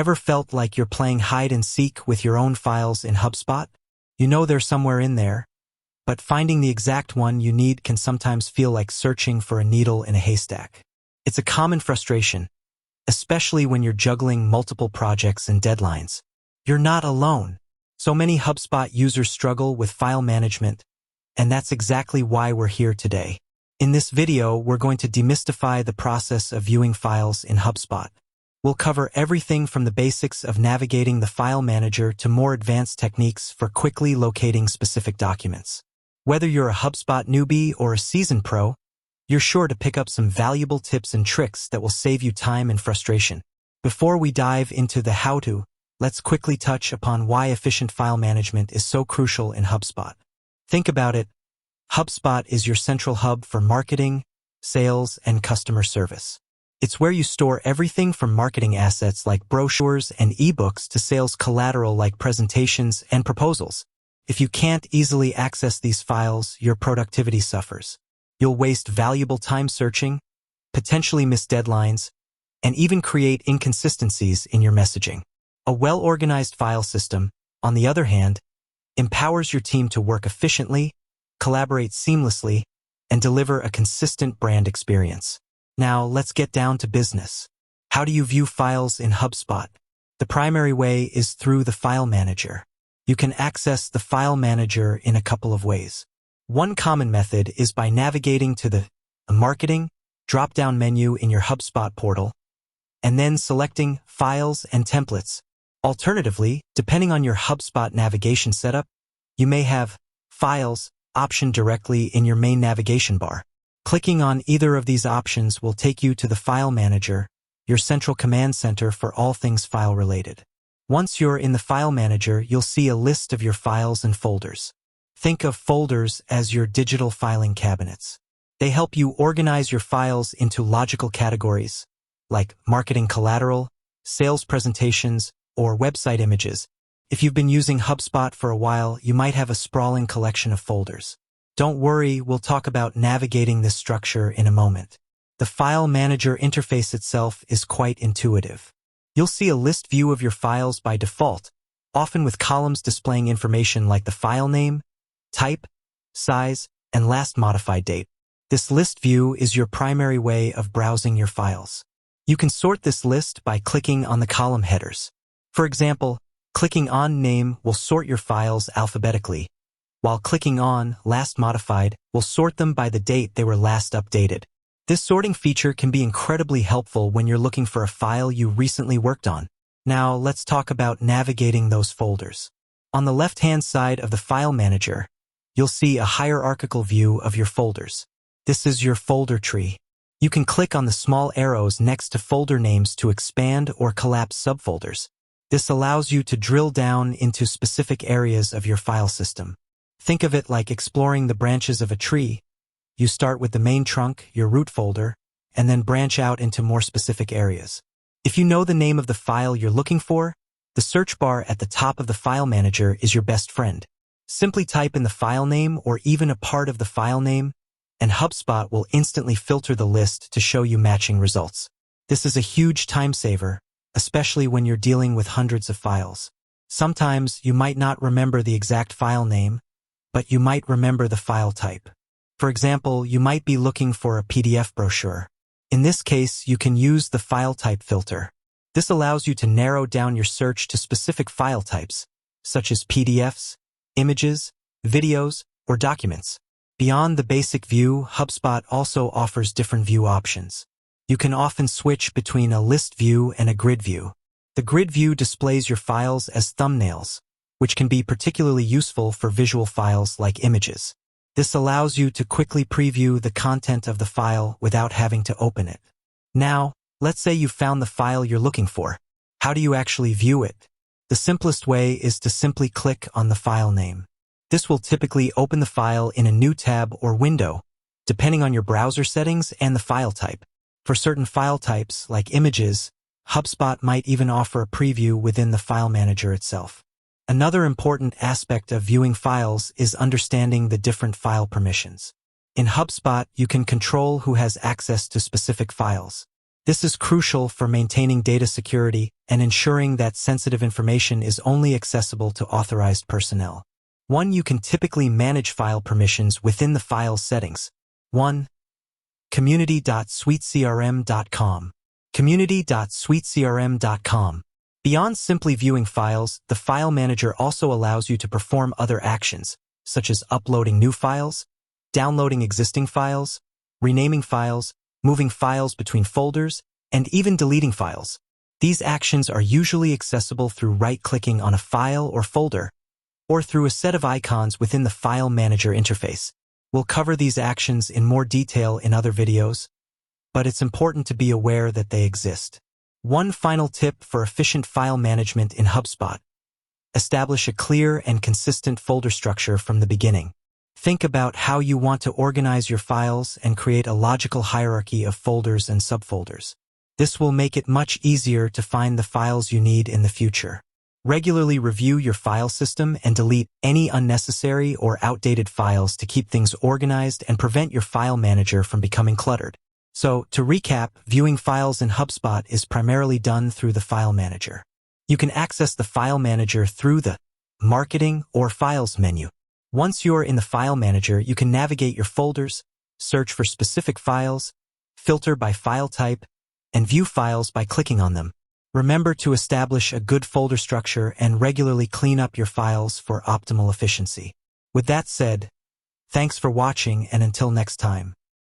Ever felt like you're playing hide and seek with your own files in HubSpot? You know they're somewhere in there, but finding the exact one you need can sometimes feel like searching for a needle in a haystack. It's a common frustration, especially when you're juggling multiple projects and deadlines. You're not alone. So many HubSpot users struggle with file management, and that's exactly why we're here today. In this video, we're going to demystify the process of viewing files in HubSpot. We'll cover everything from the basics of navigating the file manager to more advanced techniques for quickly locating specific documents. Whether you're a HubSpot newbie or a seasoned pro, you're sure to pick up some valuable tips and tricks that will save you time and frustration. Before we dive into the how-to, let's quickly touch upon why efficient file management is so crucial in HubSpot. Think about it. HubSpot is your central hub for marketing, sales, and customer service. It's where you store everything from marketing assets like brochures and ebooks to sales collateral like presentations and proposals. If you can't easily access these files, your productivity suffers. You'll waste valuable time searching, potentially miss deadlines, and even create inconsistencies in your messaging. A well-organized file system, on the other hand, empowers your team to work efficiently, collaborate seamlessly, and deliver a consistent brand experience. Now, let's get down to business. How do you view files in HubSpot? The primary way is through the file manager. You can access the file manager in a couple of ways. One common method is by navigating to the Marketing drop-down menu in your HubSpot portal, and then selecting Files and Templates. Alternatively, depending on your HubSpot navigation setup, you may have Files option directly in your main navigation bar. Clicking on either of these options will take you to the File Manager, your central command center for all things file-related. Once you're in the File Manager, you'll see a list of your files and folders. Think of folders as your digital filing cabinets. They help you organize your files into logical categories, like marketing collateral, sales presentations, or website images. If you've been using HubSpot for a while, you might have a sprawling collection of folders. Don't worry, we'll talk about navigating this structure in a moment. The File Manager interface itself is quite intuitive. You'll see a list view of your files by default, often with columns displaying information like the file name, type, size, and last modified date. This list view is your primary way of browsing your files. You can sort this list by clicking on the column headers. For example, clicking on Name will sort your files alphabetically, while clicking on Last Modified will sort them by the date they were last updated. This sorting feature can be incredibly helpful when you're looking for a file you recently worked on. Now, let's talk about navigating those folders. On the left-hand side of the File Manager, you'll see a hierarchical view of your folders. This is your folder tree. You can click on the small arrows next to folder names to expand or collapse subfolders. This allows you to drill down into specific areas of your file system. Think of it like exploring the branches of a tree. You start with the main trunk, your root folder, and then branch out into more specific areas. If you know the name of the file you're looking for, the search bar at the top of the File Manager is your best friend. Simply type in the file name or even a part of the file name, and HubSpot will instantly filter the list to show you matching results. This is a huge time saver, especially when you're dealing with hundreds of files. Sometimes you might not remember the exact file name, but you might remember the file type. For example, you might be looking for a PDF brochure. In this case, you can use the file type filter. This allows you to narrow down your search to specific file types, such as PDFs, images, videos, or documents. Beyond the basic view, HubSpot also offers different view options. You can often switch between a list view and a grid view. The grid view displays your files as thumbnails, which can be particularly useful for visual files like images. This allows you to quickly preview the content of the file without having to open it. Now, let's say you found the file you're looking for. How do you actually view it? The simplest way is to simply click on the file name. This will typically open the file in a new tab or window, depending on your browser settings and the file type. For certain file types, like images, HubSpot might even offer a preview within the File Manager itself. Another important aspect of viewing files is understanding the different file permissions. In HubSpot, you can control who has access to specific files. This is crucial for maintaining data security and ensuring that sensitive information is only accessible to authorized personnel. 1. You can typically manage file permissions within the file settings. 1. Community.suitecrm.com. Community.suitecrm.com. Beyond simply viewing files, the file manager also allows you to perform other actions, such as uploading new files, downloading existing files, renaming files, moving files between folders, and even deleting files. These actions are usually accessible through right-clicking on a file or folder, or through a set of icons within the File Manager interface. We'll cover these actions in more detail in other videos, but it's important to be aware that they exist. One final tip for efficient file management in HubSpot: establish a clear and consistent folder structure from the beginning. Think about how you want to organize your files and create a logical hierarchy of folders and subfolders. This will make it much easier to find the files you need in the future. Regularly review your file system and delete any unnecessary or outdated files to keep things organized and prevent your file manager from becoming cluttered. So, to recap, viewing files in HubSpot is primarily done through the File Manager. You can access the File Manager through the Marketing or Files menu. Once you're in the File Manager, you can navigate your folders, search for specific files, filter by file type, and view files by clicking on them. Remember to establish a good folder structure and regularly clean up your files for optimal efficiency. With that said, thanks for watching, and until next time.